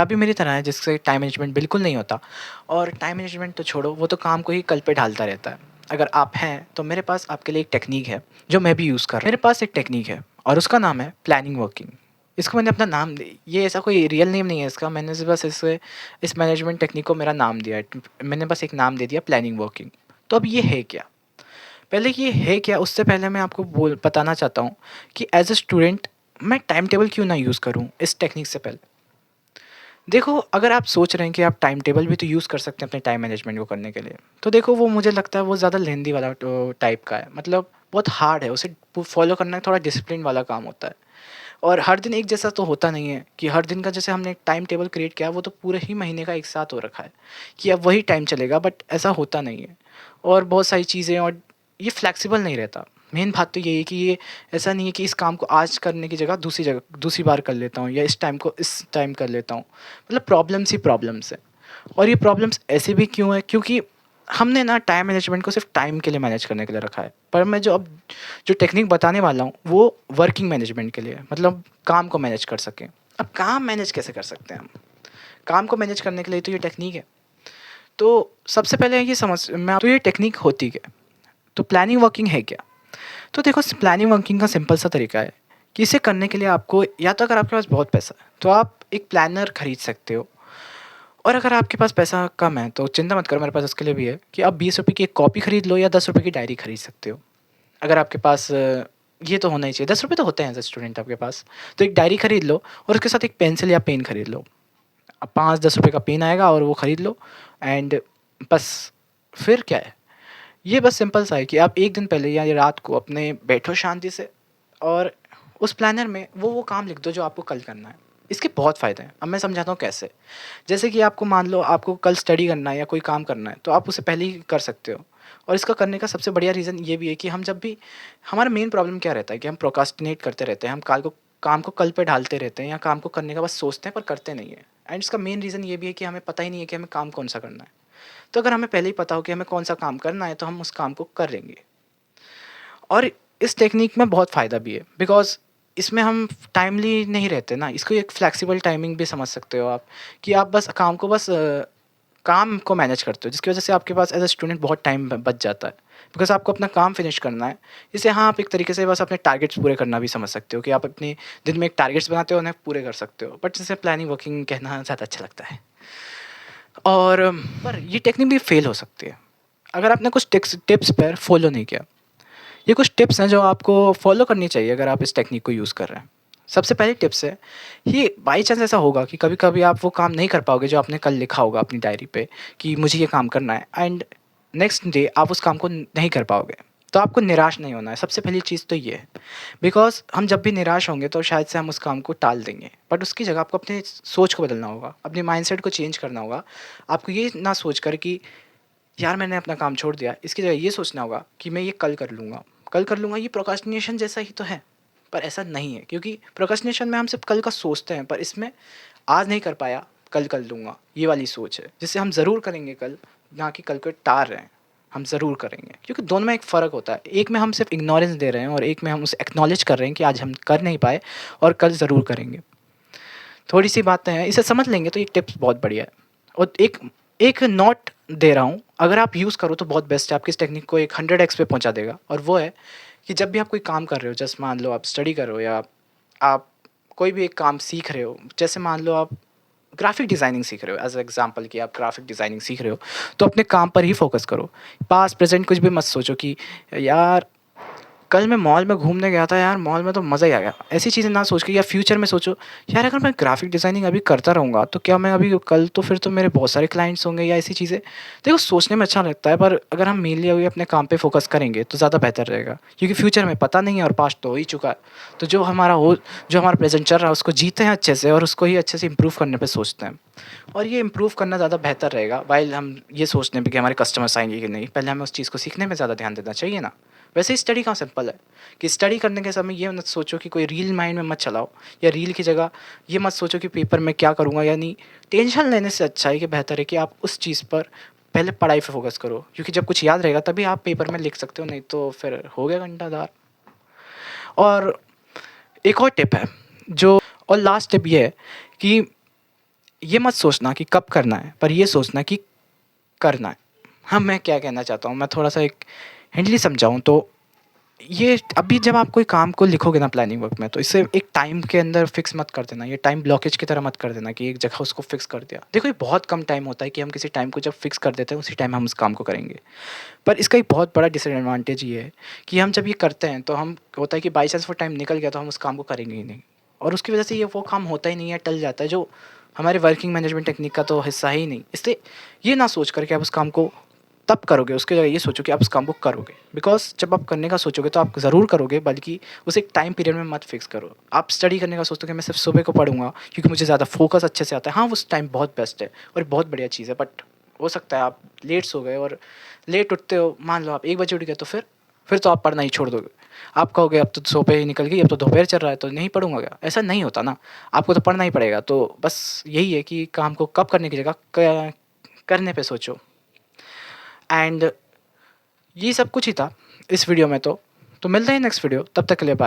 आप भी मेरी तरह हैं जिससे टाइम मैनेजमेंट बिल्कुल नहीं होता और टाइम मैनेजमेंट तो छोड़ो, वो तो काम को ही कल पे ढालता रहता है। अगर आप हैं, तो मेरे पास आपके लिए एक टेक्नीक है, जो मैं भी यूज़ कर रहा हूँ। मेरे पास एक टेक्नीक है और उसका नाम है प्लानिंग वर्किंग। इसको मैंने अपना नाम दे ये ऐसा कोई रियल नेम नहीं है इसका, मैंने बस इस मैनेजमेंट टेक्नीक को मेरा नाम दिया है। मैंने बस एक नाम दे दिया प्लानिंग वर्किंग। तो अब ये है क्या? पहले ये है क्या, उससे पहले मैं आपको बताना चाहता हूँ कि एज़ अ स्टूडेंट मैं टाइम टेबल क्यों ना यूज़ करूँ इस टेक्नीक से पहले। देखो, अगर आप सोच रहे हैं कि आप टाइम टेबल भी तो यूज़ कर सकते हैं अपने टाइम मैनेजमेंट को करने के लिए, तो देखो वो मुझे लगता है वो ज़्यादा लेंदी वाला टाइप का है। मतलब बहुत हार्ड है, उसे फॉलो करना थोड़ा डिसिप्लिन वाला काम होता है। और हर दिन एक जैसा तो होता नहीं है कि हर दिन का जैसे हमने एक टाइम टेबल क्रिएट किया है, वो तो पूरे ही महीने का एक साथ हो रखा है कि अब वही टाइम चलेगा, बट ऐसा होता नहीं है। और बहुत सारी चीज़ें और ये फ्लेक्सिबल नहीं रहता। मेन बात तो यही है कि ये ऐसा नहीं है कि इस काम को आज करने की जगह दूसरी बार कर लेता हूँ या इस टाइम को इस टाइम कर लेता हूँ। मतलब प्रॉब्लम्स ही प्रॉब्लम्स हैं। और ये प्रॉब्लम्स ऐसे भी क्यों है, क्योंकि हमने ना टाइम मैनेजमेंट को सिर्फ टाइम के लिए मैनेज करने के लिए रखा है, पर मैं जो टेक्निक बताने वाला हूँ वो वर्किंग मैनेजमेंट के लिए है, मतलब काम को मैनेज कर सकें। अब काम मैनेज कैसे कर सकते हैं हम? काम को मैनेज करने के लिए तो ये टेक्निक है। तो सबसे पहले ये समझ मैं तो ये टेक्निक होती क्या है? तो प्लानिंग वर्किंग है क्या? तो देखो, प्लानिंग वर्किंग का सिंपल सा तरीका है कि इसे करने के लिए आपको, या तो अगर आपके पास बहुत पैसा है तो आप एक प्लानर खरीद सकते हो। और अगर आपके पास पैसा कम है तो चिंता मत करो, मेरे पास उसके लिए भी है कि आप 20 रुपये की एक कॉपी खरीद लो या 10 रुपये की डायरी खरीद सकते हो। अगर आपके पास ये तो होना ही चाहिए, 10 रुपये तो होते हैं एज ए स्टूडेंट आपके पास। तो एक डायरी खरीद लो और उसके साथ एक पेंसिल या पेन खरीद लो। अब 5-10 रुपये का पेन आएगा और वो खरीद लो। एंड बस, फिर क्या है, ये बस सिंपल सा है कि आप एक दिन पहले या ये रात को अपने बैठो शांति से और उस प्लानर में वो काम लिख दो जो आपको कल करना है। इसके बहुत फ़ायदे हैं, अब मैं समझाता हूँ कैसे। जैसे कि आपको मान लो आपको कल स्टडी करना है या कोई काम करना है, तो आप उसे पहले ही कर सकते हो। और इसका करने का सबसे बढ़िया रीज़न ये भी है कि हम जब भी, हमारा मेन प्रॉब्लम क्या रहता है कि हम प्रोक्रास्टिनेट करते रहते हैं, हम काम को कल पे ढालते रहते हैं या काम को करने का बस सोचते हैं पर करते नहीं हैं। एंड इसका मेन रीज़न ये भी है कि हमें पता ही नहीं है कि हमें काम कौन-सा करना है। तो अगर हमें पहले ही पता हो कि हमें कौन-सा काम करना है, तो हम उस काम को कर लेंगे। और इस टेक्नीक में बहुत फ़ायदा भी है, बिकॉज़ इसमें हम टाइमली नहीं रहते ना, इसको एक फ्लेक्सिबल टाइमिंग भी समझ सकते हो आप, कि आप बस काम को मैनेज करते हो, जिसकी वजह से आपके पास एज़ अ स्टूडेंट बहुत टाइम ब बच जाता है। बिकॉज़ आपको अपना काम फिनिश करना है। इसे हाँ, आप एक तरीके से बस अपने टारगेट्स पूरे करना भी समझ सकते हो कि आप अपने दिन में एक टारगेट्स बनाते हो, उन्हें पूरे कर सकते हो। बट इसे प्लानिंग वर्किंग कहना ज़्यादा अच्छा लगता है। और पर ये टेक्निक भी फ़ेल हो सकती है, अगर आपने कुछ टिप्स पर फ़ॉलो नहीं किया। ये कुछ टिप्स हैं जो आपको फ़ॉलो करनी चाहिए अगर आप इस टेक्निक को यूज़ कर रहे हैं। सबसे पहली टिप्स है, ये बाई चांस ऐसा होगा कि कभी-कभी आप वो काम नहीं कर पाओगे जो आपने कल लिखा होगा अपनी डायरी पे कि मुझे ये काम करना है, एंड नेक्स्ट डे आप उस काम को नहीं कर पाओगे। तो आपको निराश नहीं होना है, सबसे पहली चीज़ तो ये है। बिकॉज़ हम जब भी निराश होंगे तो शायद से हम उस काम को टाल देंगे। बट उसकी जगह आपको अपने सोच को बदलना होगा, अपने माइंडसेट को चेंज करना होगा। आपको ये ना सोचकर कि यार मैंने अपना काम छोड़ दिया, इसकी जगह ये सोचना होगा कि मैं ये कल कर लूँगा। ये प्रोक्रास्टिनेशन जैसा ही तो है, पर ऐसा नहीं है, क्योंकि प्रोक्रास्टिनेशन में हम सिर्फ़ कल का सोचते हैं, पर इसमें आज नहीं कर पाया, कल कर लूँगा, ये वाली सोच है, जिससे हम ज़रूर करेंगे कल, ना कि कल को टाल रहे हैं, हम ज़रूर करेंगे। क्योंकि दोनों में एक फ़र्क होता है, एक में हम सिर्फ़ इग्नोरेंस दे रहे हैं और एक में हम उसे एक्नॉलेज कर रहे हैं कि आज हम कर नहीं पाए और कल ज़रूर करेंगे। थोड़ी-सी बातें हैं, इसे समझ लेंगे तो ये टिप्स बहुत बढ़िया है। और एक एक नोट दे रहा हूँ, अगर आप यूज़ करो तो बहुत बेस्ट है, आपकी इस टेक्निक को एक 100x पे पहुँचा देगा। और वो है कि जब भी आप कोई काम कर रहे हो, जैसे मान लो आप स्टडी कर रहे हो या आप कोई भी एक काम सीख रहे हो, जैसे मान लो आप ग्राफ़िक डिज़ाइनिंग सीख रहे हो, एज़ एग्ज़ाम्पल कि आप ग्राफ़िक डिज़ाइनिंग सीख रहे हो, तो अपने काम पर ही फ़ोकस करो। पास्ट प्रेज़ेंट कुछ भी मत सोचो कि यार कल मैं मॉल में घूमने गया था यार, मॉल में तो मज़ा ही आ गया। ऐसी चीज़ें ना सोच के या फ्यूचर में सोचो, यार अगर मैं ग्राफ़िक डिज़ाइनिंग अभी करता रहूँगा तो क्या मैं अभी कल तो फिर तो मेरे बहुत सारे क्लाइंट्स होंगे या ऐसी चीज़ें। देखो, सोचने में अच्छा लगता है, पर अगर हम मेनली अभी अपने काम पे फ़ोकस करेंगे तो ज़्यादा बेहतर रहेगा। क्योंकि फ्यूचर में पता नहीं है और पास्ट तो हो ही चुका है। तो जो हमारा प्रेज़ेंट चल रहा है उसको जीते हैं अच्छे से और उसको ही अच्छे से इम्प्रूव करने पे सोचते हैं। और ये इम्प्रूव करना ज़्यादा बेहतर रहेगा, व्हाइल हम ये सोचने पे कि हमारे कस्टमर्स आएँगे कि नहीं। पहले हमें उस चीज़ को सीखने में ज़्यादा ध्यान देना चाहिए ना। वैसे ही स्टडी का सिंपल है कि स्टडी करने के समय ये मत सोचो कि कोई रील माइंड में मत चलाओ, या रील की जगह ये मत सोचो कि पेपर में क्या करूँगा या नहीं। टेंशन लेने से अच्छा है कि बेहतर है कि आप उस चीज़ पर पहले पढ़ाई पे फ़ोकस करो, क्योंकि जब कुछ याद रहेगा तभी आप पेपर में लिख सकते हो, नहीं तो फिर हो गया घंटादार। और एक और टिप है जो और लास्ट टिप ये है कि ये मत सोचना कि कब करना है, पर ये सोचना कि करना है। हाँ, मैं क्या कहना चाहता हूँ, मैं थोड़ा-सा एक हैंडली समझाऊँ तो ये अभी जब आप कोई काम को लिखोगे ना प्लानिंग वर्क में, तो इसे एक टाइम के अंदर फिक्स मत कर देना। ये टाइम ब्लॉकेज की तरह मत कर देना कि एक जगह उसको फिक्स कर दिया। देखो, ये बहुत कम टाइम होता है कि हम किसी टाइम को जब फिक्स कर देते हैं, उसी टाइम हम उस काम को करेंगे। पर इसका एक बहुत बड़ा डिसएडवांटेज ये है कि हम जब ये करते हैं, तो हम होता है कि बाई चांस वो टाइम निकल गया, तो हम उस काम को करेंगे ही नहीं। और उसकी वजह से ये वो काम होता ही नहीं है, टल जाता है, जो हमारे वर्किंग मैनेजमेंट टेक्निक का तो हिस्सा है ही नहीं। इसलिए ये ना सोच कर के आप उस काम को तब करोगे, उसकी जगह ये सोचो कि आप उस काम को करोगे। बिकॉज़ जब आप करने का सोचोगे तो आप ज़रूर करोगे, बल्कि उसे एक टाइम पीरियड में मत फिक्स करो। आप स्टडी करने का सोचते हो कि मैं सिर्फ़ सुबह को पढ़ूँगा क्योंकि मुझे ज़्यादा फ़ोकस अच्छे से आता है। हाँ, उस टाइम बहुत बेस्ट है और बहुत बढ़िया चीज़ है, बट हो सकता है आप लेट सो गए और लेट उठते हो, मान लो आप 1 बजे उठ गए, तो फिर तो आप पढ़ना ही छोड़ दोगे। आप कहोगे अब तो सुबह ही निकल गई, अब तो दोपहर चल रहा है, तो नहीं पढ़ूँगा क्या? ऐसा नहीं होता ना, आपको तो पढ़ना ही पड़ेगा। तो बस यही है कि काम को कब करने की जगह क करने पे सोचो। एंड ये सब कुछ ही था इस वीडियो में तो। मिलते हैं नेक्स्ट वीडियो, तब तक के लिए बाय।